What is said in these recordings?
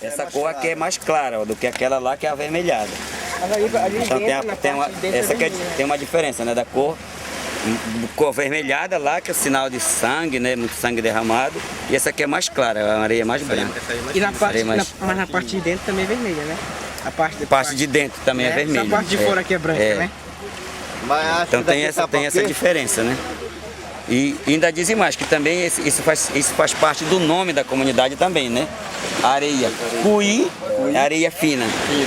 Essa cor aqui é mais clara, ó, do que aquela lá que é avermelhada. Então tem uma diferença, né, da cor avermelhada lá, que é o sinal de sangue, né, muito sangue derramado. E essa aqui é mais clara, a areia é mais branca. E na parte, mas na parte de dentro também é vermelha, né? A parte de dentro também é vermelha. A parte de fora aqui é branca, né? Então tem essa diferença, né? E ainda dizem mais, que também isso faz parte do nome da comunidade também, né? Areia. Cuí é areia fina,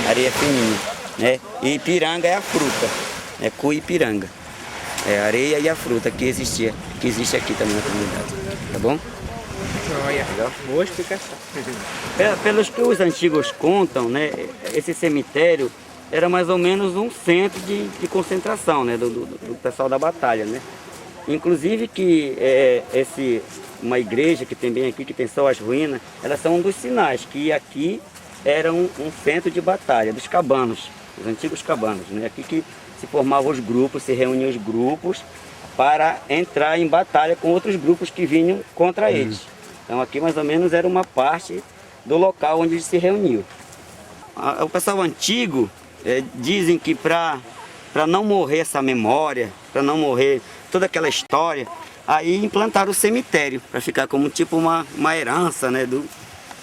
areia fininha, né? E piranga é a fruta, é cuí piranga. É a areia e a fruta que existe aqui também na comunidade, tá bom? Olha, boa explicação. Pelos que os antigos contam, né? Esse cemitério era mais ou menos um centro de concentração, né? Do pessoal da batalha, né? Inclusive que uma igreja que tem bem aqui, que tem só as ruínas, elas são um dos sinais que aqui era um centro de batalha dos cabanos, os antigos cabanos, né? Aqui que se formavam os grupos, se reuniam os grupos para entrar em batalha com outros grupos que vinham contra eles. Então aqui mais ou menos era uma parte do local onde eles se reuniam. O pessoal antigo dizem que para não morrer essa memória, para não morrer toda aquela história, aí implantaram o cemitério, para ficar como tipo uma herança, né,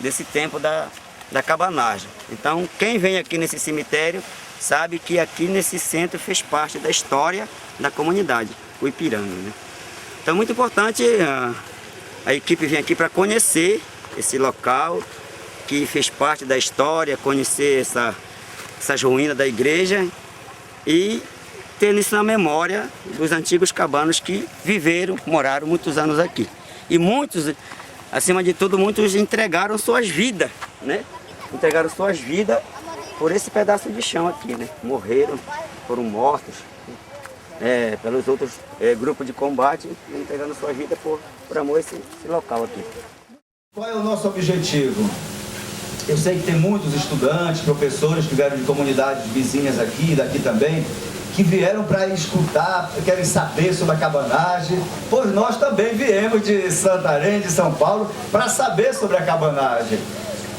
desse tempo da cabanagem. Então quem vem aqui nesse cemitério sabe que aqui nesse centro fez parte da história da comunidade, o Ipiranga, né? Então é muito importante a equipe vir aqui para conhecer esse local que fez parte da história, conhecer essas ruínas da igreja e ter isso na memória dos antigos cabanos que moraram muitos anos aqui. E muitos, acima de tudo, muitos entregaram suas vidas, né? Entregaram suas vidas por esse pedaço de chão aqui, né? Morreram, foram mortos pelos outros grupos de combate, entregando sua vida por amor a esse local aqui. Qual é o nosso objetivo? Eu sei que tem muitos estudantes, professores que vieram de comunidades vizinhas aqui, daqui também, que vieram para escutar, querem saber sobre a cabanagem, pois nós também viemos de Santarém, de São Paulo, para saber sobre a cabanagem.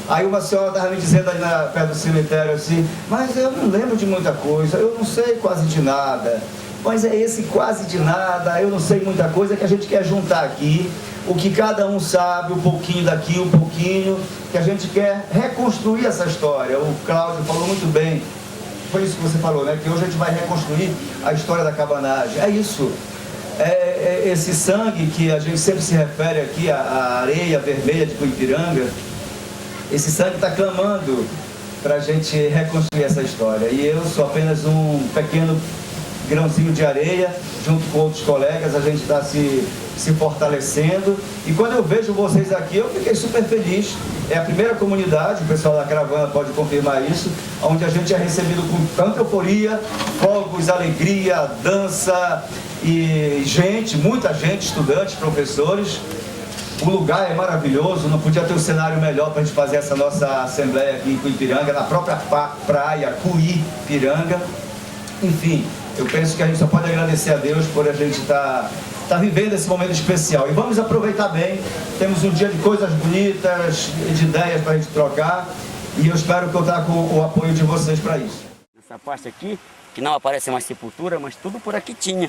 Aí uma senhora estava me dizendo ali perto do cemitério assim, mas eu não lembro de muita coisa, eu não sei quase de nada. Mas é esse quase de nada, eu não sei muita coisa, que a gente quer juntar aqui, o que cada um sabe, um pouquinho daqui, um pouquinho, que a gente quer reconstruir essa história. O Cláudio falou muito bem, foi isso que você falou, né? Que hoje a gente vai reconstruir a história da cabanagem. É isso. Esse sangue que a gente sempre se refere aqui, a areia vermelha de Cuipiranga, esse sangue está clamando para a gente reconstruir essa história. E eu sou apenas um pequeno grãozinho de areia, junto com outros colegas, a gente está se fortalecendo. E quando eu vejo vocês aqui, eu fiquei super feliz. É a primeira comunidade, o pessoal da caravana pode confirmar isso, onde a gente é recebido com tanta euforia, fogos, alegria, dança e gente, muita gente, estudantes, professores. O lugar é maravilhoso, não podia ter um cenário melhor para a gente fazer essa nossa assembleia aqui em Cuipiranga, na própria praia Cuipiranga. Enfim, eu penso que a gente só pode agradecer a Deus por a gente estar vivendo esse momento especial. E vamos aproveitar bem, temos um dia de coisas bonitas, de ideias para a gente trocar, e eu espero contar com o apoio de vocês para isso. Essa parte aqui, que não aparece mais sepultura, mas tudo por aqui tinha.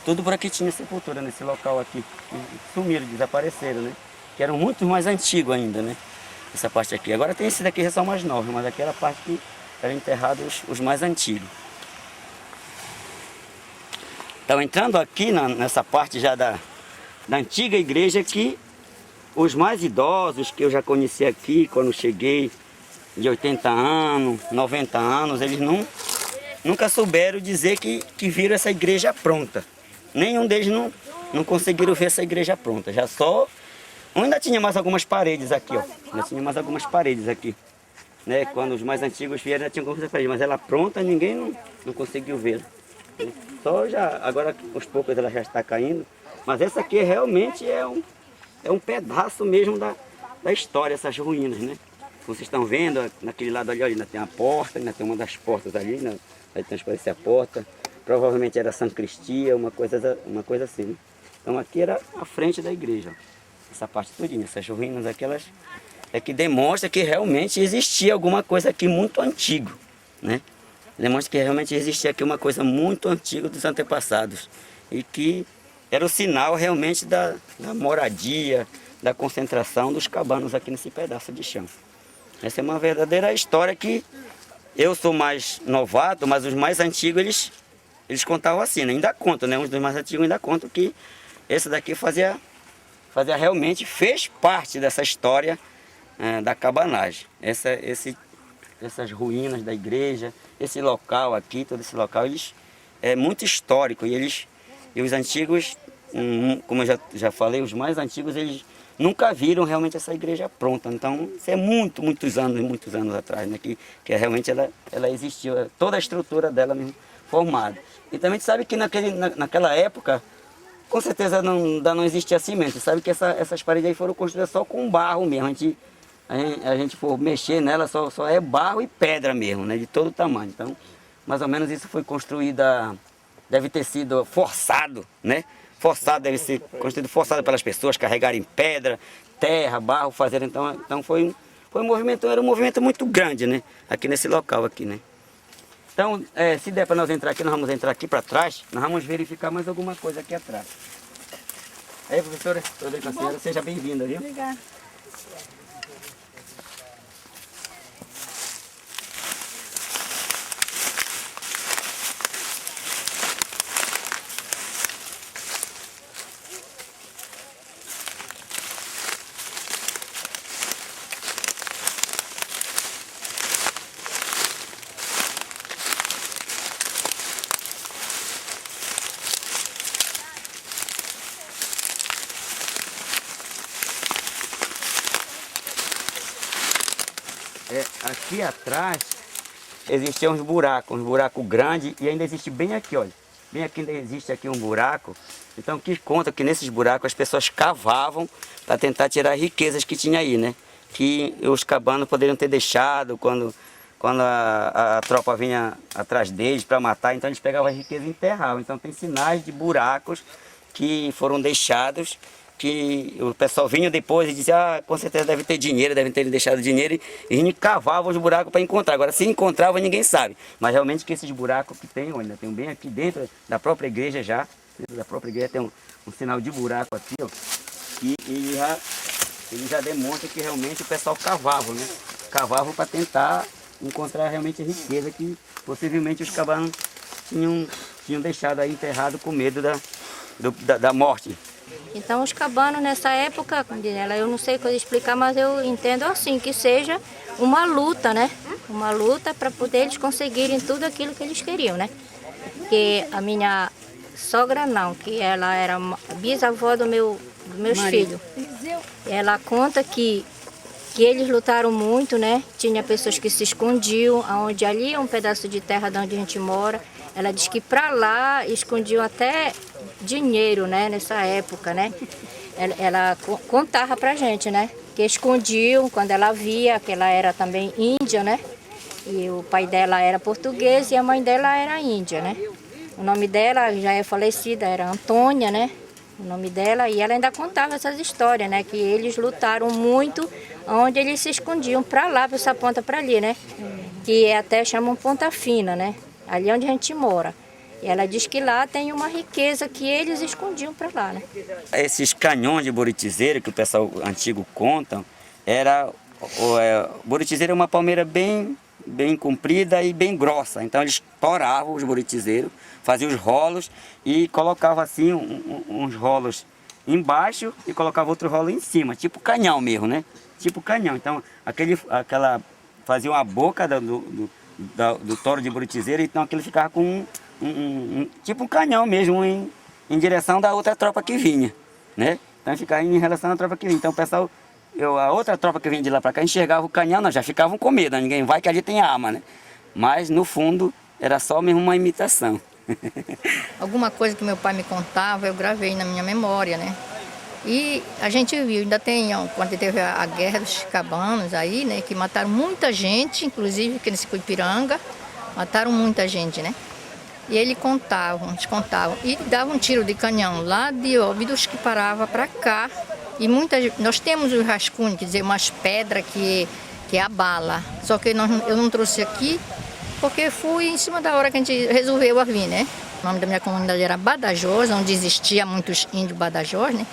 Tudo por aqui tinha sepultura, nesse local aqui. Sumiram, desapareceram, né? Que eram muito mais antigos ainda, né? Essa parte aqui. Agora tem esse daqui, já são mais novos, mas aquela parte que eram enterrados os mais antigos. Então, entrando aqui nessa parte já da antiga igreja, que os mais idosos que eu já conheci aqui, quando cheguei, de 80 anos, 90 anos, eles nunca souberam dizer que viram essa igreja pronta. Nenhum deles não conseguiram ver essa igreja pronta. Já só... Ainda tinha mais algumas paredes aqui, ó. Ainda tinha mais algumas paredes aqui. Né? Quando os mais antigos vieram, ainda tinha algumas paredes, mas ela pronta, ninguém não conseguiu ver. Só já, agora aos poucos ela já está caindo. Mas essa aqui realmente é um pedaço mesmo da história, essas ruínas, né? Vocês estão vendo, naquele lado ali, ainda tem a porta, ainda tem uma das portas ali, né? Vai transparecer a porta. Provavelmente era São Cristia, uma coisa assim, né? Então aqui era a frente da igreja, ó. Essa parte todinha, essas ruínas aqui, elas é que demonstra que realmente existia alguma coisa aqui muito antigo, né? Demonstra que realmente existia aqui uma coisa muito antiga dos antepassados e que era o sinal realmente da moradia, da concentração dos cabanos aqui nesse pedaço de chão. Essa é uma verdadeira história que eu sou mais novato, mas os mais antigos eles contavam assim, né? Ainda contam, né? Uns dos mais antigos ainda contam que esse daqui realmente fez parte dessa história da cabanagem. Essas ruínas da igreja, esse local aqui, todo esse local, é muito histórico e os antigos, como eu já falei, os mais antigos, eles nunca viram realmente essa igreja pronta. Então, isso é muitos anos atrás, né? Que realmente ela existiu, toda a estrutura dela mesmo formada. E também sabe que naquela época, com certeza ainda não existia cimento. Você sabe que essas paredes aí foram construídas só com barro mesmo. A gente for mexer nela, só é barro e pedra mesmo, né? De todo tamanho. Então, mais ou menos isso foi construída, deve ter sido forçado, né? Deve ser construído forçado pelas pessoas carregarem pedra, terra, barro, fazer. Então foi um movimento muito grande, né? Aqui nesse local aqui, né? Então, se der para nós entrar aqui, nós vamos entrar aqui para trás, nós vamos verificar mais alguma coisa aqui atrás. Aí, professora, tudo bem com a senhora? Seja bem-vinda, viu? Obrigada. Aqui atrás existiam uns buracos grandes e ainda existe bem aqui, olha. Bem aqui ainda existe aqui um buraco. Então que conta que nesses buracos as pessoas cavavam para tentar tirar as riquezas que tinha aí, né? Que os cabanos poderiam ter deixado quando a tropa vinha atrás deles para matar, então eles pegavam as riquezas e enterravam. Então tem sinais de buracos que foram deixados, que o pessoal vinha depois e dizia, com certeza deve ter dinheiro, devem ter deixado dinheiro, e a gente cavava os buracos para encontrar. Agora, se encontrava, ninguém sabe. Mas realmente que esses buracos que tem, olha, tem bem aqui dentro da própria igreja já, dentro da própria igreja tem um sinal de buraco aqui, ó, que ele já demonstra que realmente o pessoal cavava, né? Cavavam para tentar encontrar realmente a riqueza que possivelmente os cabanos tinham deixado aí enterrado com medo da morte. Então os cabanos nessa época, eu não sei como explicar, mas eu entendo assim, que seja uma luta, né? Uma luta para poder eles conseguirem tudo aquilo que eles queriam, né? Porque a minha sogra não, que ela era bisavó dos meus filhos. Ela conta que eles lutaram muito, né? Tinha pessoas que se escondiam, onde ali é um pedaço de terra de onde a gente mora. Ela diz que para lá escondiam até dinheiro, né? Nessa época, né? Ela contava pra gente, né? Que escondiam quando ela via, que ela era também índia, né? E o pai dela era português e a mãe dela era índia, né? O nome dela já é falecida, era Antônia, né? O nome dela, e ela ainda contava essas histórias, né? Que eles lutaram muito, onde eles se escondiam para lá, para essa ponta para ali, né? Que até chamam Ponta Fina, né? Ali onde a gente mora. E ela diz que lá tem uma riqueza que eles escondiam para lá, né? Esses canhões de buritizeiro que o pessoal antigo conta, buritizeiro é uma palmeira bem comprida e bem grossa. Então eles toravam os buritizeiros, faziam os rolos e colocavam assim uns rolos embaixo e colocava outro rolo em cima, tipo canhão mesmo, né? Tipo canhão. Então, fazia uma boca do touro de buritizeiro, então aquele ficava com tipo um canhão mesmo em direção da outra tropa que vinha, né? Então ficava em relação à tropa que vinha. Então o pessoal, a outra tropa que vinha de lá para cá enxergava o canhão, não, já ficavam com medo, ninguém vai que ali tem arma, né? Mas no fundo era só mesmo uma imitação. Alguma coisa que meu pai me contava, eu gravei na minha memória, né? E a gente viu, ainda tem, quando teve a guerra dos cabanos aí, né? Que mataram muita gente, inclusive aqui nesse Cuipiranga, mataram muita gente, né? E eles contavam, e davam um tiro de canhão lá de Óbidos que parava para cá. E nós temos os rascunhos, quer dizer, umas pedras que é a bala. Só que eu não trouxe aqui, porque fui em cima da hora que a gente resolveu vir, né? O nome da minha comunidade era Badajoz, onde existia muitos índios Badajoz, né?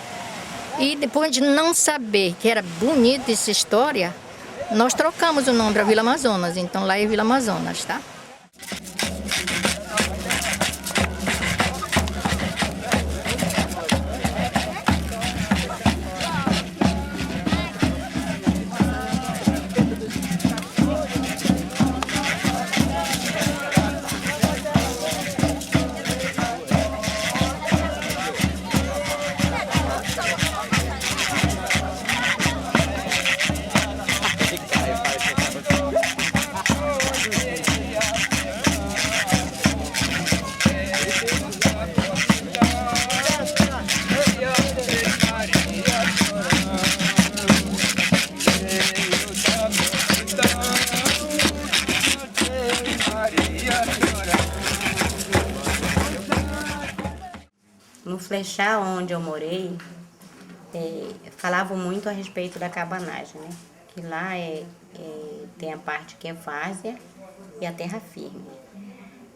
E depois de não saber que era bonita essa história, nós trocamos o nome para Vila Amazonas. Então lá é Vila Amazonas, tá? No Flechá, onde eu morei, falavam muito a respeito da cabanagem, né? Que lá tem a parte que é várzea e a terra firme.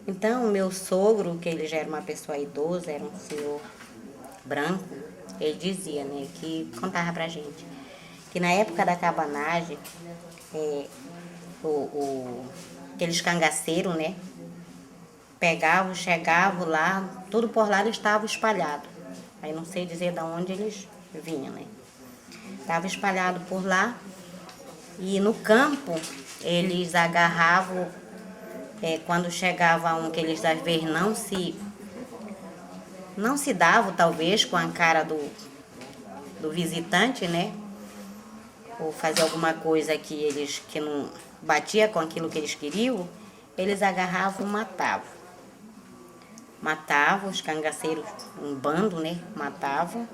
Então, o meu sogro, que ele já era uma pessoa idosa, era um senhor branco, ele dizia, né, que contava pra gente, que na época da cabanagem, aqueles cangaceiros, né, pegavam, chegavam lá, tudo por lá eles estavam espalhados. Aí não sei dizer de onde eles vinham, né? Estava espalhado por lá e no campo eles agarravam, quando chegava um que eles às vezes não se davam, talvez, com a cara do visitante, né? Ou fazer alguma coisa que não batia com aquilo que eles queriam, eles agarravam e matavam os cangaceiros, um bando, né? Matavam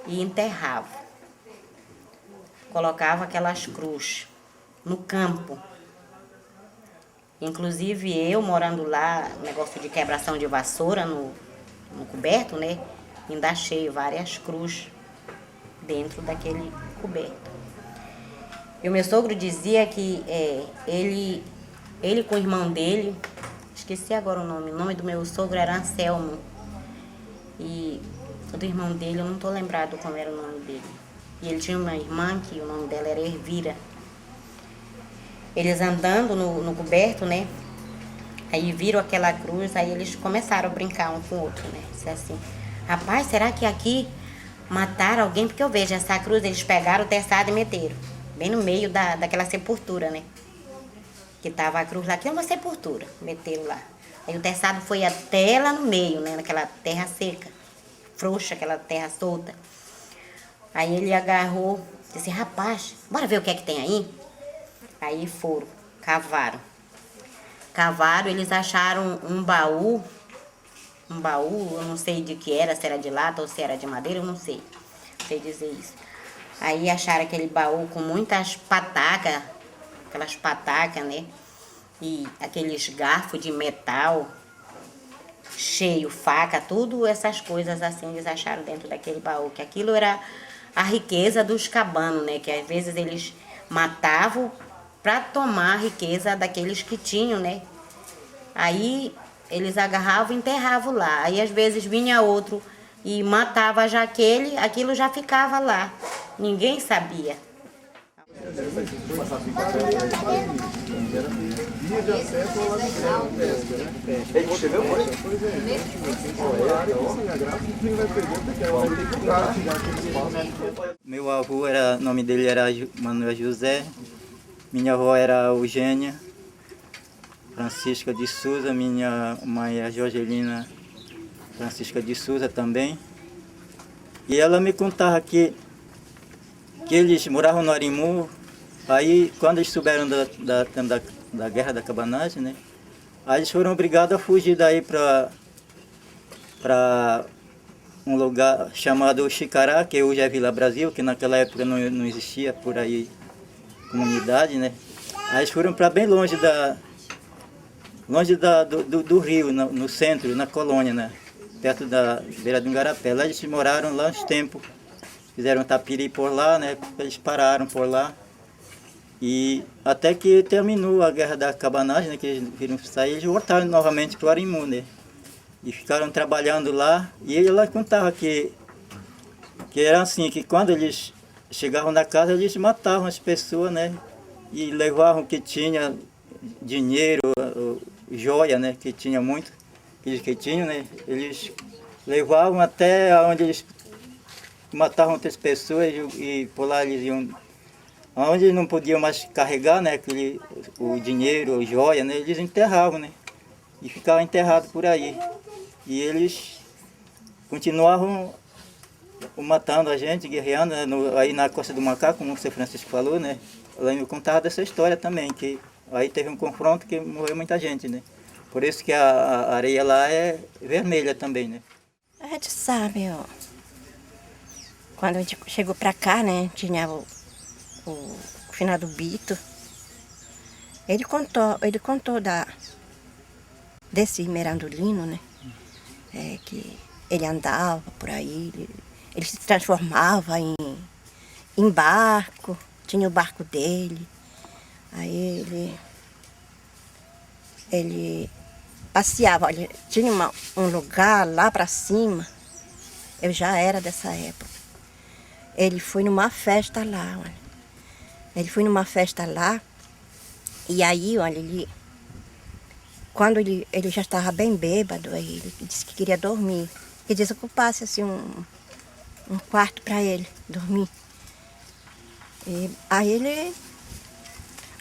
e enterravam. Colocava aquelas cruzes no campo. Inclusive eu, morando lá, negócio de quebração de vassoura no coberto, né? Ainda achei várias cruzes dentro daquele coberto. E o meu sogro dizia que ele com o irmão dele, esqueci agora o nome do meu sogro era Anselmo. E do irmão dele, eu não estou lembrado como era o nome dele. E ele tinha uma irmã que o nome dela era Ervira. Eles andando no coberto, né? Aí viram aquela cruz, aí eles começaram a brincar um com o outro, né? Disse assim, rapaz, será que aqui mataram alguém? Porque eu vejo essa cruz, eles pegaram o teçado e meteram. Bem no meio daquela sepultura, né? Que tava a cruz lá, que é uma sepultura, meteram lá. Aí o teçado foi até lá no meio, né? Naquela terra seca, frouxa, aquela terra solta. Aí ele agarrou, disse, rapaz, bora ver o que é que tem aí? Aí foram, cavaram. Cavaram, eles acharam um baú, eu não sei de que era, se era de lata ou se era de madeira, eu não sei dizer isso. Aí acharam aquele baú com muitas patacas, aquelas patacas, né? E aqueles garfos de metal, cheio, faca, tudo essas coisas assim eles acharam dentro daquele baú. Que aquilo era a riqueza dos cabanos, né? Que às vezes eles matavam para tomar a riqueza daqueles que tinham, né? Aí eles agarravam e enterravam lá. Aí às vezes vinha outro e matava já aquilo já ficava lá. Ninguém sabia. via de acesso ao Lago Pesca, né? Ele escreveu, foi? Quem vai perder porque ela vai ter que compartilhar aquele espaço. Meu avô, o nome dele era Manuel José, minha avó era Eugênia Francisca de Souza, minha mãe é Jorgelina Francisca de Souza também. E ela me contava que eles moravam no Arimu. Aí, quando eles souberam da guerra da cabanagem, né? Aí eles foram obrigados a fugir daí para um lugar chamado Xicará, que hoje é Vila Brasil, que naquela época não existia por aí comunidade, né? Aí eles foram para bem longe do rio, no centro, na colônia, né? Perto da beira do Igarapé. Lá eles moraram lá uns tempos, fizeram tapiri por lá, né? Eles pararam por lá. E até que terminou a guerra da cabanagem, né, que eles viram sair, eles voltaram novamente para o Arimu, né? E ficaram trabalhando lá. E ela contava que era assim, que quando eles chegavam na casa, eles matavam as pessoas, né? E levavam o que tinha, dinheiro, joia, né? Que tinha muito, que tinham, né? Eles levavam até onde eles matavam outras pessoas e por lá eles iam. Onde eles não podiam mais carregar, né, o dinheiro, a joia, né, eles enterravam, né, e ficavam enterrados por aí. E eles continuavam matando a gente, guerreando, né, aí na Costa do Macaco, como o Sr. Francisco falou, né, ela me contava dessa história também, que aí teve um confronto que morreu muita gente, né. Por isso que a areia lá é vermelha também, né. A gente sabe, ó, quando a gente chegou pra cá, né, tinha o finado Bito, ele contou desse Mirandolino, né? Que ele andava por aí, ele se transformava em barco, tinha o barco dele, aí ele passeava, olha, tinha um lugar lá para cima, eu já era dessa época, ele foi numa festa lá, olha. Ele foi numa festa lá, e aí, olha, quando ele já estava bem bêbado, aí ele disse que queria dormir. Que desocupasse assim, um quarto para ele dormir. E aí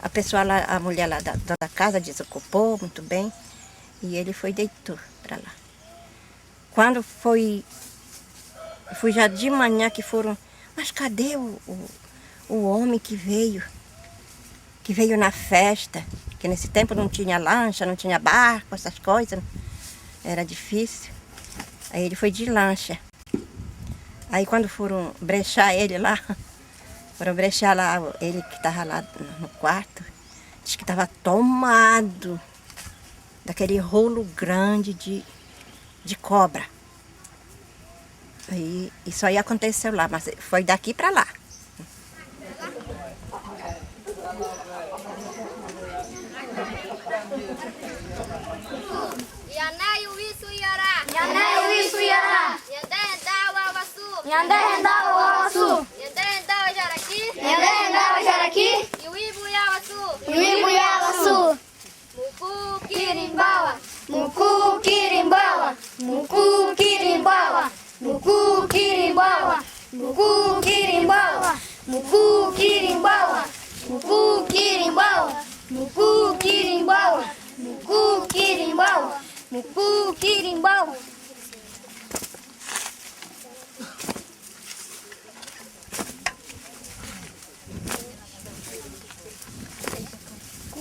a pessoa lá, a mulher lá da casa desocupou muito bem, e ele foi e deitou para lá. Quando foi já de manhã que foram, mas cadê o homem que veio na festa, que nesse tempo não tinha lancha, não tinha barco, essas coisas, era difícil. Aí ele foi de lancha. Aí quando foram brechar ele lá, ele que estava lá no quarto, disse que estava tomado daquele rolo grande de cobra. Aí isso aí aconteceu lá, mas foi daqui para lá. Muku kirimbawa, muku kirimbawa, muku kirimbawa, muku kirimbawa, muku kirimbawa, muku kirimbawa, muku kirimbawa, muku kirimbawa, muku kirimbawa.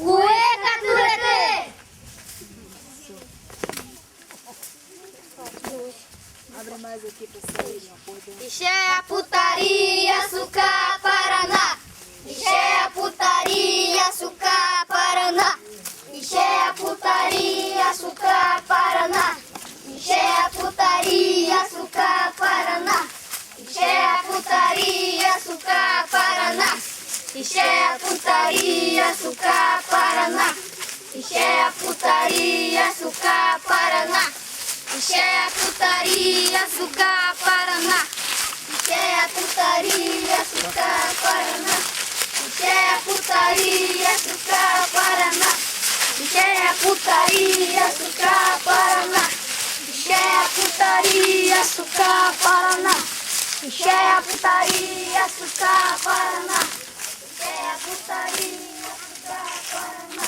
Cueca turete. Abre mais aqui para sair uma coisa. Ixé a putaria, açúcar, Paraná. Ixé a putaria, açúcar, Paraná. Ixé a putaria, açúcar, Paraná. Ixé a putaria, açúcar, Paraná. Ixé a putaria, açúcar, Paraná. Ixé a putaria, açúcar, Paraná. Ixé a putaria, açúcar, Paraná. Ixé a putaria, açúcar, Paraná. Ixé a putaria, açúcar, Paraná. Ixé a putaria, açúcar, Paraná. Ixé, putaria, açúcar, Paraná. Ixé, putaria, açúcar, Paraná. Ixé, putaria, açúcar, Paraná. Ixé, putaria, açúcar, Paraná.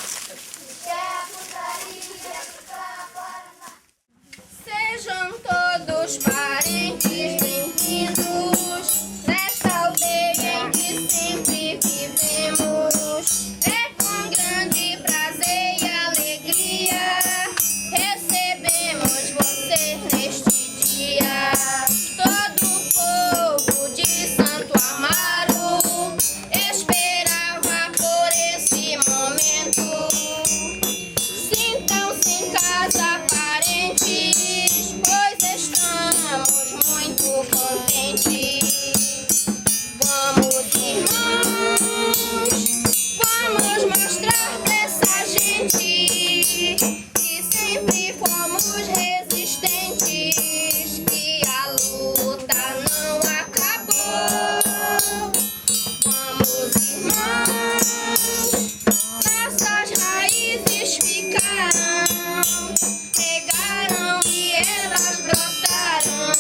Ixé, putaria, açúcar, Paraná. Sejam todos parentes bem-vindos nesta aldeia em que sempre vivemos. É com grande prazer e alegria recebemos você neste dia. Todo o povo de Santo Amaro esperava por esse momento. Sintam-se em casa, parentes, pois estamos muito contentes. Vamos, irmãos, vamos mostrar pra essa gente que sempre fomos resistentes, que a luta não acabou. Vamos, irmãos, nossas raízes ficarão, pegarão e elas brotarão,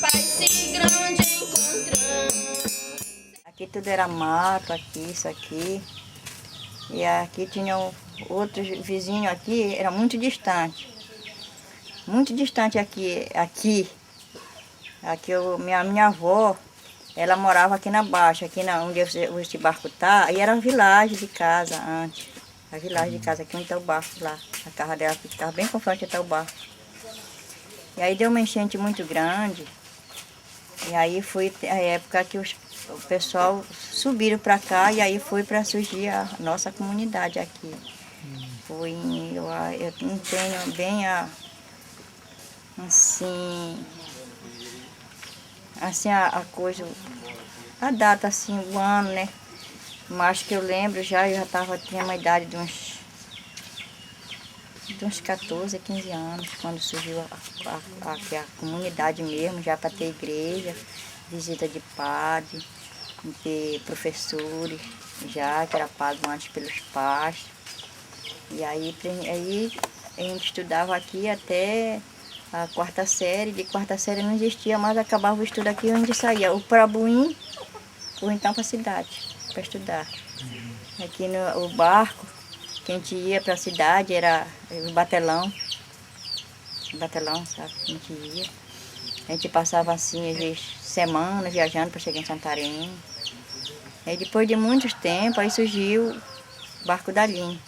paz e grande encontrão. Aqui tudo era mato, aqui, isso aqui. E aqui tinham outros vizinhos aqui, era muito distante. Muito distante aqui. Minha avó, ela morava aqui na Baixa, aqui onde esse barco tá, e era uma vilagem de casa antes. A vilagem de casa, aqui onde está o barco lá. A casa dela ficava bem com frente até o barco. E aí deu uma enchente muito grande. E aí foi a época que o pessoal subiram para cá e aí foi para surgir a nossa comunidade aqui. Foi, eu não tenho bem a coisa, a data assim, o ano, né? Mas que eu lembro já, tinha uma idade de uns 14, 15 anos, quando surgiu a comunidade mesmo, já para ter igreja, visita de padre, ter professores, já que era pago antes pelos pais. E aí a gente estudava aqui até a quarta série, de quarta série não existia, mas acabava o estudo aqui e a gente saía, ou para Buim, ou então para a cidade, para estudar. Aqui o barco, que a gente ia para a cidade, era o batelão, sabe, a gente ia. A gente passava assim, às vezes, semana viajando para chegar em Santarém. Aí depois de muitos tempos, aí surgiu o barco da linha.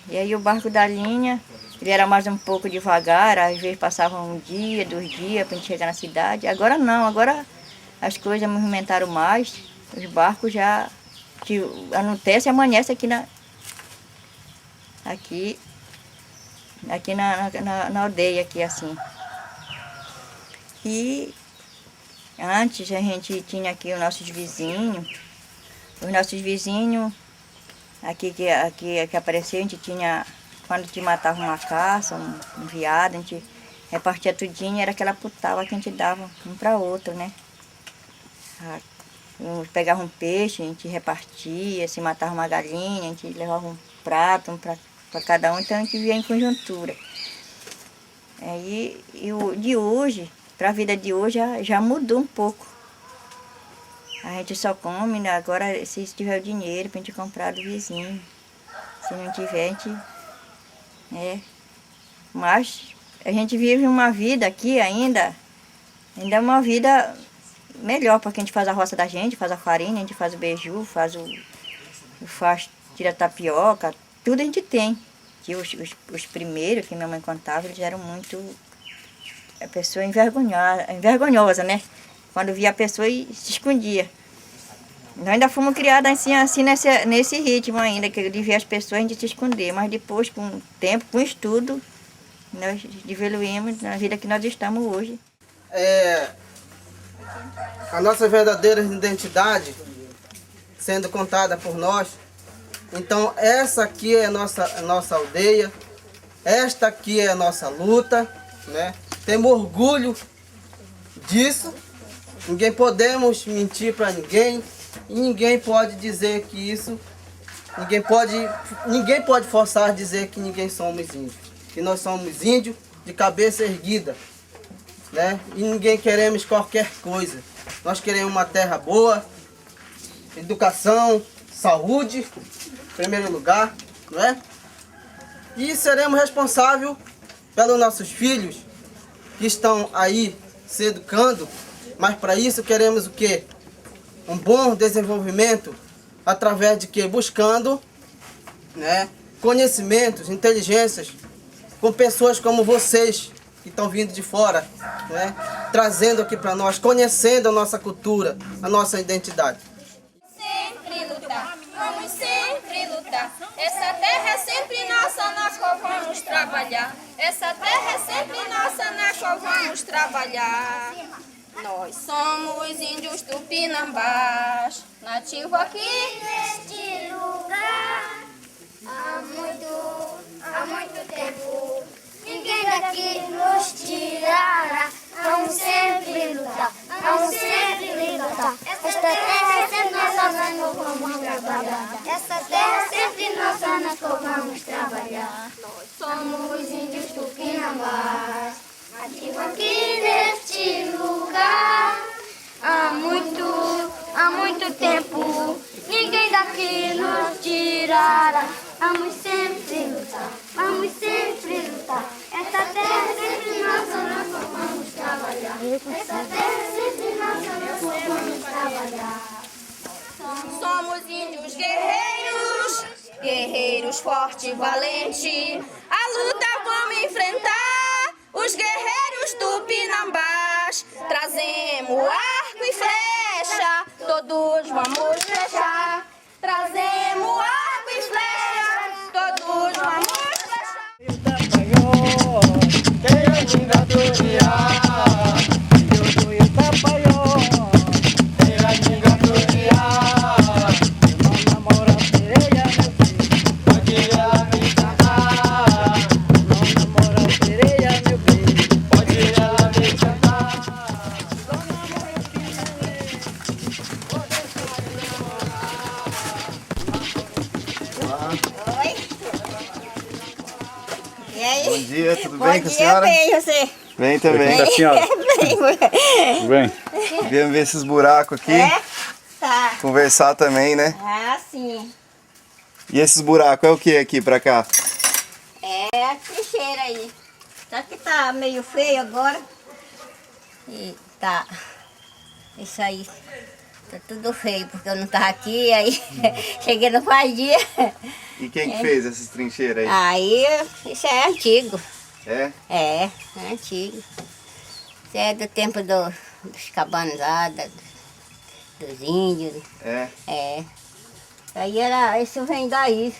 E aí o barco da linha, ele era mais um pouco devagar, às vezes passava 1 dia, 2 dias para a gente chegar na cidade. Agora não, agora as coisas movimentaram mais, os barcos já anoitece e amanhece aqui na aldeia, aqui assim. E antes a gente tinha aqui os nossos vizinhos, aqui que apareceu, a gente tinha, quando te matava uma caça, um veado, a gente repartia tudinho, era aquela putava que a gente dava um para outro, né? Pegava um peixe, a gente repartia, se matava uma galinha, a gente levava um prato, para cada um, então a gente via em conjuntura. E de hoje, para a vida de hoje, já mudou um pouco. A gente só come, né? Agora se tiver o dinheiro para a gente comprar do vizinho. Se não tiver, a gente... Mas a gente vive uma vida aqui ainda é uma vida melhor, porque a gente faz a roça da gente, faz a farinha, a gente faz o beiju, tira a tapioca, tudo a gente tem. Que os primeiros que minha mãe contava, eles eram muito... A pessoa envergonhosa, né? Quando via a pessoa e se escondia. Nós ainda fomos criados assim nesse ritmo ainda, que de ver as pessoas a gente se esconder. Mas depois, com o tempo, com o estudo, nós evoluímos na vida que nós estamos hoje. A nossa verdadeira identidade sendo contada por nós. Então essa aqui é a nossa aldeia, esta aqui é a nossa luta, né? Temos orgulho disso, ninguém podemos mentir para ninguém e ninguém pode dizer que isso ninguém pode forçar a dizer que ninguém somos índios. Que nós somos índios de cabeça erguida, né? E ninguém queremos qualquer coisa. Nós queremos uma terra boa, educação, saúde, em primeiro lugar, não é? E seremos responsáveis pelos nossos filhos que estão aí se educando, mas para isso queremos o quê? Um bom desenvolvimento através de quê? Buscando, né, conhecimentos, inteligências, com pessoas como vocês que estão vindo de fora, né, trazendo aqui para nós, conhecendo a nossa cultura, a nossa identidade. Sempre lutar, vamos sempre lutar. Essa terra é sempre nossa, na qual vamos trabalhar. Essa terra é sempre nossa, na qual vamos trabalhar. Nós somos índios tupinambás, nativo aqui Neste lugar, há muito tempo, ninguém daqui nos tirará. Vamos sempre lutar, vamos sempre lutar. Esta terra é sempre nossa, nós vamos trabalhar. Essa terra é sempre nossa, nós vamos trabalhar. Nós somos índios tupinambás, nativo aqui neste lugar. Há muito tempo, ninguém daqui nos tirará. Vamos sempre lutar, vamos sempre lutar. Essa terra é sempre nossa, nós vamos trabalhar. Essa terra é sempre nossa, nós vamos trabalhar. somos índios guerreiros, guerreiros fortes e valentes. A luta vamos enfrentar, os guerreiros tupinambás. Trazemos arco e flecha, todos vamos flechar. Trazemos arco e flecha, todos vamos flechar. Bom dia, tudo bem com a senhora? Bem, você? Bem também. Bem, Bem. Viemos ver esses buracos aqui. É? Tá. Conversar também, né? Ah, sim. E esses buracos é o que aqui pra cá? É a trincheira aí. Só que tá meio feio agora. E tá. Isso aí. Tá tudo feio, porque eu não tava aqui, aí cheguei no dia. E quem que fez essas trincheiras aí? Aí, isso é antigo. É? É antigo. Isso é do tempo dos cabanos lá, dos índios. É? É. Aí esse vem daí.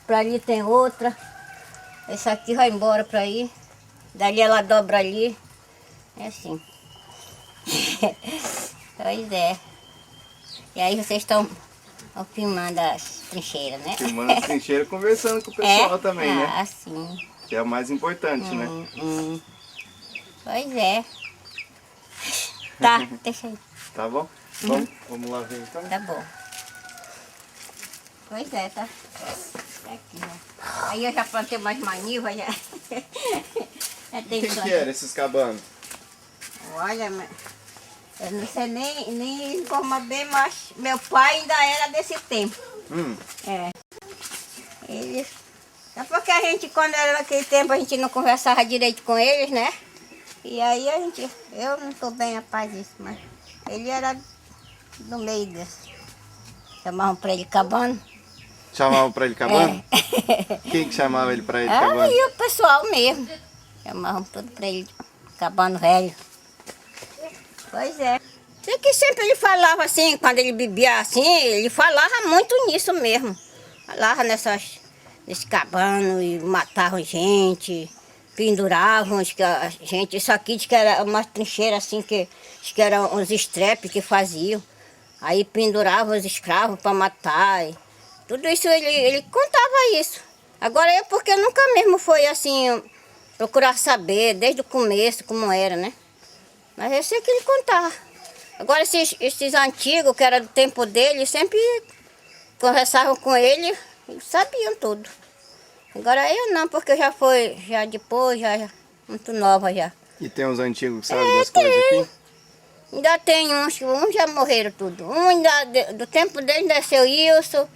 Pra ali tem outra. Esse aqui vai embora pra aí. Dali ela dobra ali. É assim. Pois é. E aí vocês estão filmando as trincheiras, né? Filmando as trincheiras, conversando com o pessoal também, né? Ah, sim. Que é o mais importante, né? Pois é. Tá, deixa aí. Tá bom? Vamos lá ver então. Tá bom. Pois é, tá. Aqui, né? Aí eu já plantei umas manivas, já. Quem que era esses cabanos? Olha, eu não sei nem informar bem, mas meu pai ainda era desse tempo. É. Eles... É porque a gente, quando era naquele tempo, a gente não conversava direito com eles, né? E aí eu não estou bem a paz disso, mas ele era do meio desse. Chamavam para ele cabano. Chamavam pra ele cabano? É. Quem que chamava ele pra ele cabano? Aí o pessoal mesmo. Chamavam tudo pra ele cabano velho. Pois é. Sei que sempre ele falava assim, quando ele bebia assim, ele falava muito nisso mesmo. Falava nesse cabano e matavam gente, penduravam que a gente. Isso aqui diz que era uma trincheira assim, que eram uns estrepes que faziam. Aí penduravam os escravos para matar. Tudo isso ele contava isso. Agora é porque nunca mesmo foi assim, procurar saber desde o começo como era, né? Mas eu sei que ele contava. Agora esses antigos, que era do tempo dele, sempre conversavam com ele e sabiam tudo. Agora eu não, porque eu já depois, muito nova já. E tem uns antigos que sabem das coisas aqui? Ainda tem uns já morreram tudo. Do tempo dele nasceu Ilson,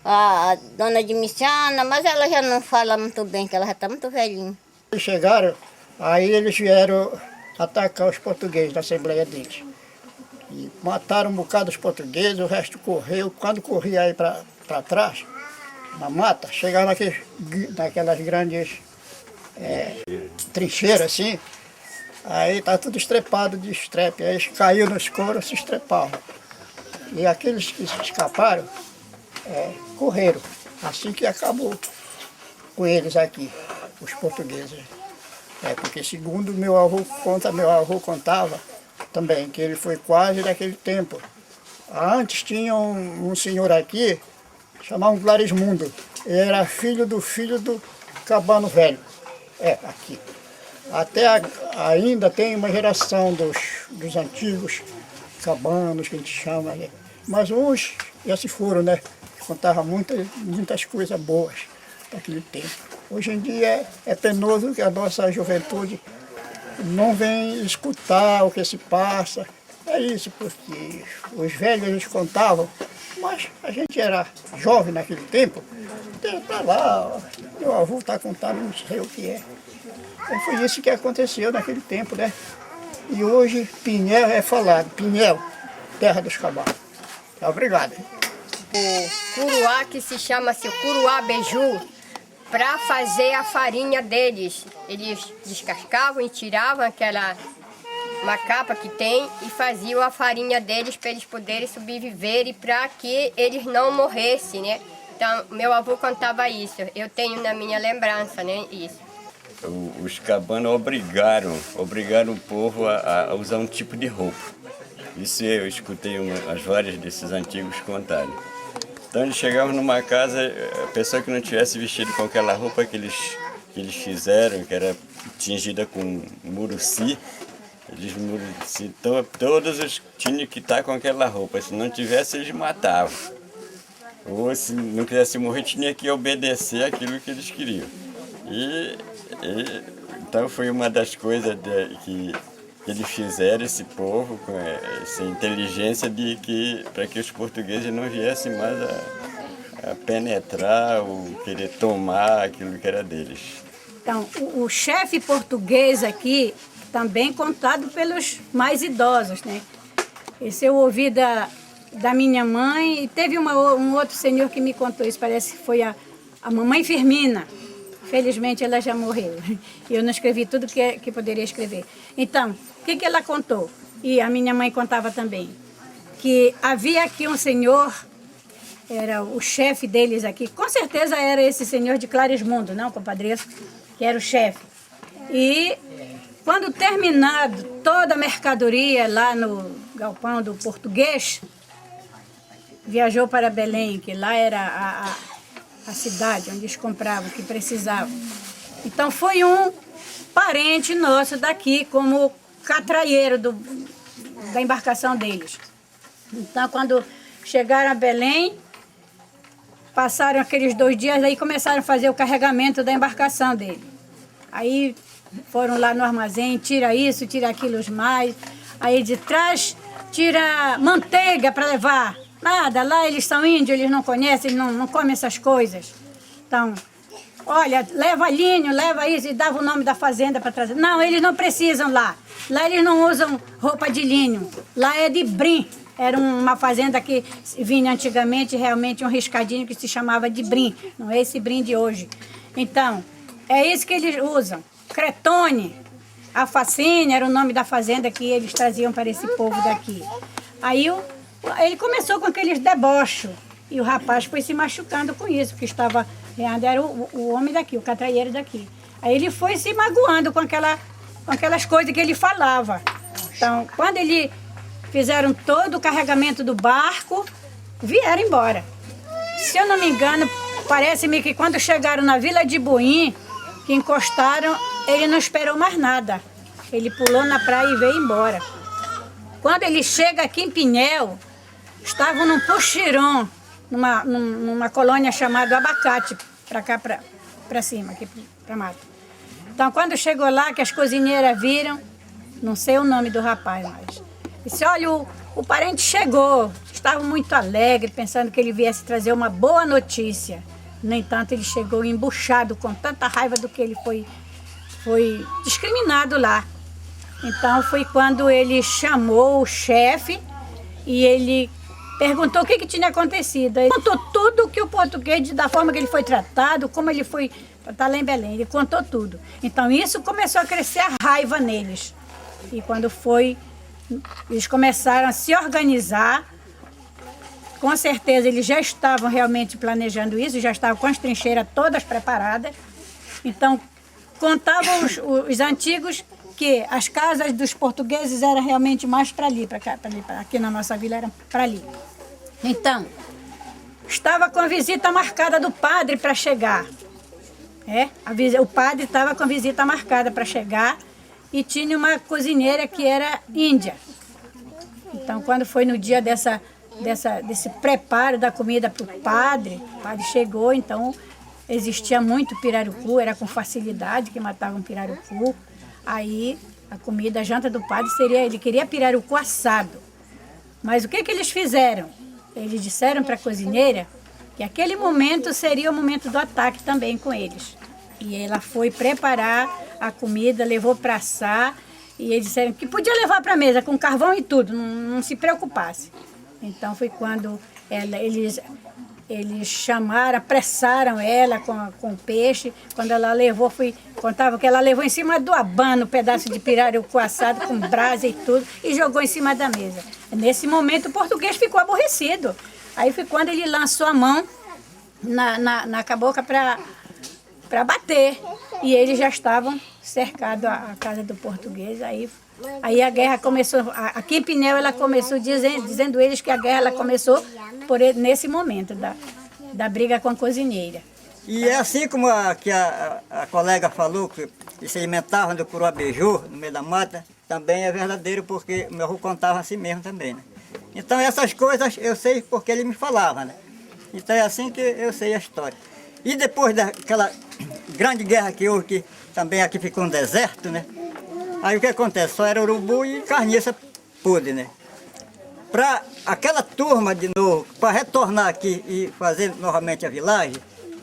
a dona de Missiana, mas ela já não fala muito bem, que ela já está muito velhinha. Eles chegaram, aí eles vieram atacar os portugueses da Assembleia deles. E mataram um bocado os portugueses, o resto correu. Quando corria aí para trás, na mata, chegaram naquelas grandes trincheiras assim, aí tá tudo estrepado de estrepe. Aí eles caíram nos coros, se estrepavam. E aqueles que escaparam, correram. Assim que acabou com eles aqui, os portugueses. Porque segundo meu avô contava também, que ele foi quase daquele tempo. Antes tinha um senhor aqui, chamavam Clarismundo. Ele era filho do Cabano Velho. Aqui. Até ainda tem uma geração dos antigos cabanos, que a gente chama. Mas uns já se foram, né? Contavam muitas coisas boas daquele tempo. Hoje em dia é penoso que a nossa juventude não vem escutar o que se passa. É isso, porque os velhos eles contavam, mas a gente era jovem naquele tempo. Para lá, meu avô está contando, não sei o que é. Foi isso que aconteceu naquele tempo, né? E hoje Pinhel é falado, Pinhel, terra dos cavalos. Obrigado. O curuá que se chama-se o curuá beiju, para fazer a farinha deles. Eles descascavam e tiravam uma capa que tem e faziam a farinha deles para eles poderem sobreviver e para que eles não morressem, né? Então, meu avô contava isso. Eu tenho na minha lembrança, né, isso. Os cabanos obrigaram o povo a usar um tipo de roupa. Isso eu escutei as várias desses antigos contarem. Então eles chegavam numa casa, a pessoa que não tivesse vestido com aquela roupa que eles fizeram, que era tingida com muruci, todos tinham que estar com aquela roupa, se não tivesse eles matavam. Ou se não quisesse morrer, tinha que obedecer aquilo que eles queriam. Então foi uma das coisas que eles fizeram, esse povo, com essa inteligência para que os portugueses não viessem mais a penetrar ou querer tomar aquilo que era deles. Então, o chefe português aqui, também contado pelos mais idosos, né? Esse eu ouvi da minha mãe, e teve um outro senhor que me contou isso, parece que foi a mamãe Firmina. Felizmente ela já morreu. Eu não escrevi tudo que poderia escrever. Então, o que ela contou? E a minha mãe contava também. Que havia aqui um senhor, era o chefe deles aqui. Com certeza era esse senhor de Clarismundo, não, compadresco? Que era o chefe. E quando terminado toda a mercadoria lá no galpão do português, viajou para Belém, que lá era a cidade onde eles compravam o que precisavam. Então foi um parente nosso daqui como catraieiro da embarcação deles. Então quando chegaram a Belém, passaram aqueles 2 dias, aí começaram a fazer o carregamento da embarcação dele. Aí foram lá no armazém, tira isso, tira aquilo mais. Aí de trás, tira manteiga para levar. Nada, lá eles são índios, eles não conhecem, não comem essas coisas. Então, olha, leva linho, leva isso, e dava o nome da fazenda para trazer. Não, eles não precisam lá. Lá eles não usam roupa de linho. Lá é de brim. Era uma fazenda que vinha antigamente, realmente um riscadinho que se chamava de brim. Não é esse brim de hoje. Então, é isso que eles usam. Cretone, alfacine, era o nome da fazenda que eles traziam para esse povo daqui. Aí ele começou com aqueles debochos. E o rapaz foi se machucando com isso, porque estava ganhando, era o homem daqui, o catraieiro daqui. Aí ele foi se magoando com aquelas coisas que ele falava. Então, quando ele fizeram todo o carregamento do barco, vieram embora. Se eu não me engano, parece-me que quando chegaram na Vila de Boim, que encostaram, ele não esperou mais nada. Ele pulou na praia e veio embora. Quando ele chega aqui em Pinhel, estavam num puxirum numa colônia chamada Abacate, para cá, para cima, aqui para mata. Então, quando chegou lá, que as cozinheiras viram, não sei o nome do rapaz, mas disse, olha, o parente chegou. Estavam muito alegres, pensando que ele viesse trazer uma boa notícia. No entanto, ele chegou embuchado, com tanta raiva do que ele foi discriminado lá. Então, foi quando ele chamou o chefe e ele perguntou o que tinha acontecido. Ele contou tudo que o português, da forma que ele foi tratado, como ele foi tratado lá em Belém. Ele contou tudo. Então, isso começou a crescer a raiva neles. E quando eles começaram a se organizar, com certeza eles já estavam realmente planejando isso, já estavam com as trincheiras todas preparadas. Então, contavam os antigos que as casas dos portugueses eram realmente mais para ali, para cá, aqui na nossa vila eram para ali. Então, estava com a visita marcada do padre para chegar. O padre estava com a visita marcada para chegar e tinha uma cozinheira que era índia. Então, quando foi no dia desse preparo da comida para o padre chegou, então existia muito pirarucu, era com facilidade que matavam pirarucu. Aí a comida, a janta do padre ele queria pirarucu assado. Mas o que eles fizeram? Eles disseram para a cozinheira que aquele momento seria o momento do ataque também com eles. E ela foi preparar a comida, levou para assar, e eles disseram que podia levar para a mesa com carvão e tudo, não se preocupasse. Então foi quando eles chamaram, apressaram ela com o peixe. Quando ela levou, contava que ela levou em cima do abano um pedaço de pirarucu assado com brasa e tudo e jogou em cima da mesa. Nesse momento o português ficou aborrecido. Aí foi quando ele lançou a mão na cabocla para bater. E eles já estavam cercados a casa do português. Aí a guerra começou, aqui em Pinhel ela começou dizendo eles que a guerra ela começou nesse momento da briga com a cozinheira. E é assim como a colega falou, que eles se alimentavam do curuá beiju no meio da mata, também é verdadeiro, porque o meu avô contava assim mesmo também, né? Então essas coisas eu sei porque ele me falava, né? Então é assim que eu sei a história. E depois daquela grande guerra que houve, que também aqui ficou um deserto, né? Aí o que acontece? Só era urubu e carniça podre, né? Para aquela turma de novo, para retornar aqui e fazer novamente a vilagem,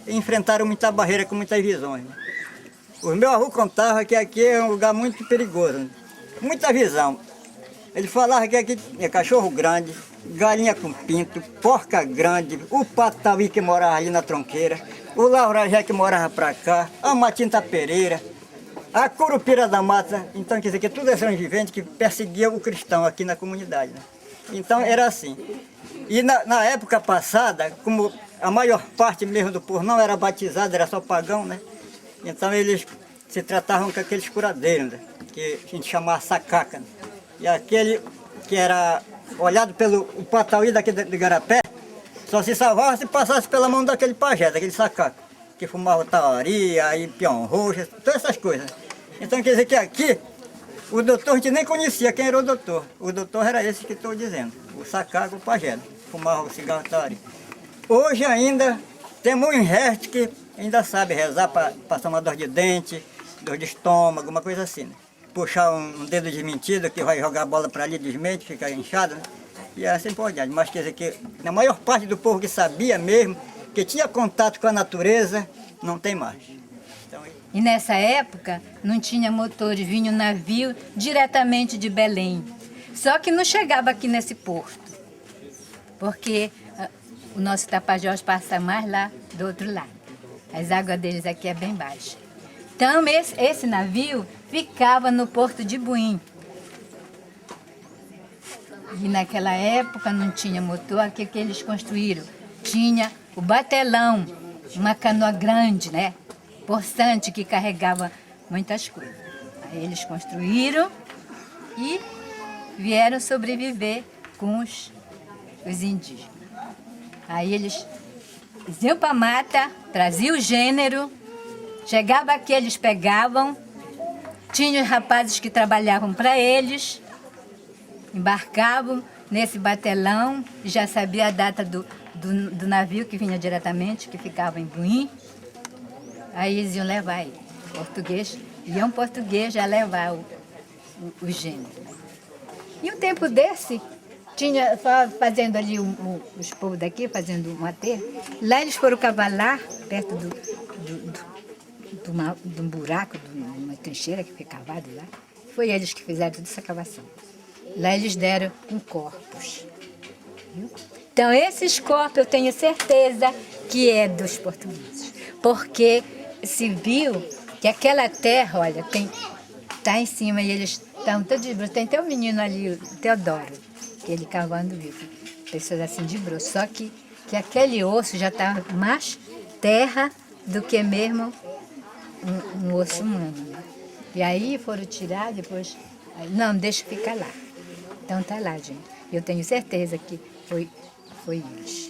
enfrentaram muita barreira com muitas visões. Né? O meu avô contava que aqui é um lugar muito perigoso, né? Muita visão. Ele falava que aqui é cachorro grande, galinha com pinto, porca grande, o patauí que morava ali na tronqueira, o laurajé que morava para cá, a matinta pereira, a curupira da mata. Então quer dizer que tudo eram viventes que perseguiam o cristão aqui na comunidade. Né? Então era assim. E na época passada, como a maior parte mesmo do povo não era batizado, era só pagão, né? Então eles se tratavam com aqueles curadeiros, né? Que a gente chamava sacaca. Né? E aquele que era olhado pelo patauí daqui de Igarapé, só se salvava se passasse pela mão daquele pajé, daquele sacaca, que fumava tauri, aí peão roxo, todas essas coisas. Então quer dizer que aqui, o doutor a gente nem conhecia quem era o doutor. O doutor era esse que estou dizendo, o sacaca, o pajé, fumava o cigarro tauri. Hoje ainda temos um resto que ainda sabe rezar para passar uma dor de dente, dor de estômago, alguma coisa assim, né? Puxar um dedo desmentido que vai jogar a bola para ali, desmente, fica inchado, né? E assim por diante. Mas quer dizer que na maior parte do povo que sabia mesmo, que tinha contato com a natureza, não tem mais. Então, e nessa época não tinha motores, vinha um navio diretamente de Belém. Só que não chegava aqui nesse porto, porque o nosso Tapajós passa mais lá do outro lado. As águas deles aqui é bem baixas. Então esse navio ficava no porto de Buim. E naquela época não tinha motor, aqui que eles construíram. Tinha o batelão, uma canoa grande, né? Possante, que carregava muitas coisas. Aí eles construíram e vieram sobreviver com os indígenas. Aí eles iam para a mata, traziam o gênero, chegava aqui, eles pegavam, tinha os rapazes que trabalhavam para eles, embarcavam nesse batelão, já sabia a data do do navio que vinha diretamente, que ficava em Buim. Aí eles iam levar ele, português, e um português já levar o gênero. E um tempo desse, tinha fazendo ali os povos daqui, fazendo um aterro. Lá eles foram cavar lá, perto de um buraco, de uma trincheira que foi cavado lá. Foi eles que fizeram toda essa cavação. Lá eles deram com corpos. Viu? Então esses corpos eu tenho certeza que é dos portugueses. Porque se viu que aquela terra, olha, tá em cima e eles estão todos de bruxo. Tem até o menino ali, o Teodoro, que ele cavando vivo. Pessoas assim de bruxo. Só que aquele osso já está mais terra do que mesmo um osso humano. Né? E aí foram tirar, depois... Não, deixa ficar lá. Então tá lá, gente. Eu tenho certeza que foi eles.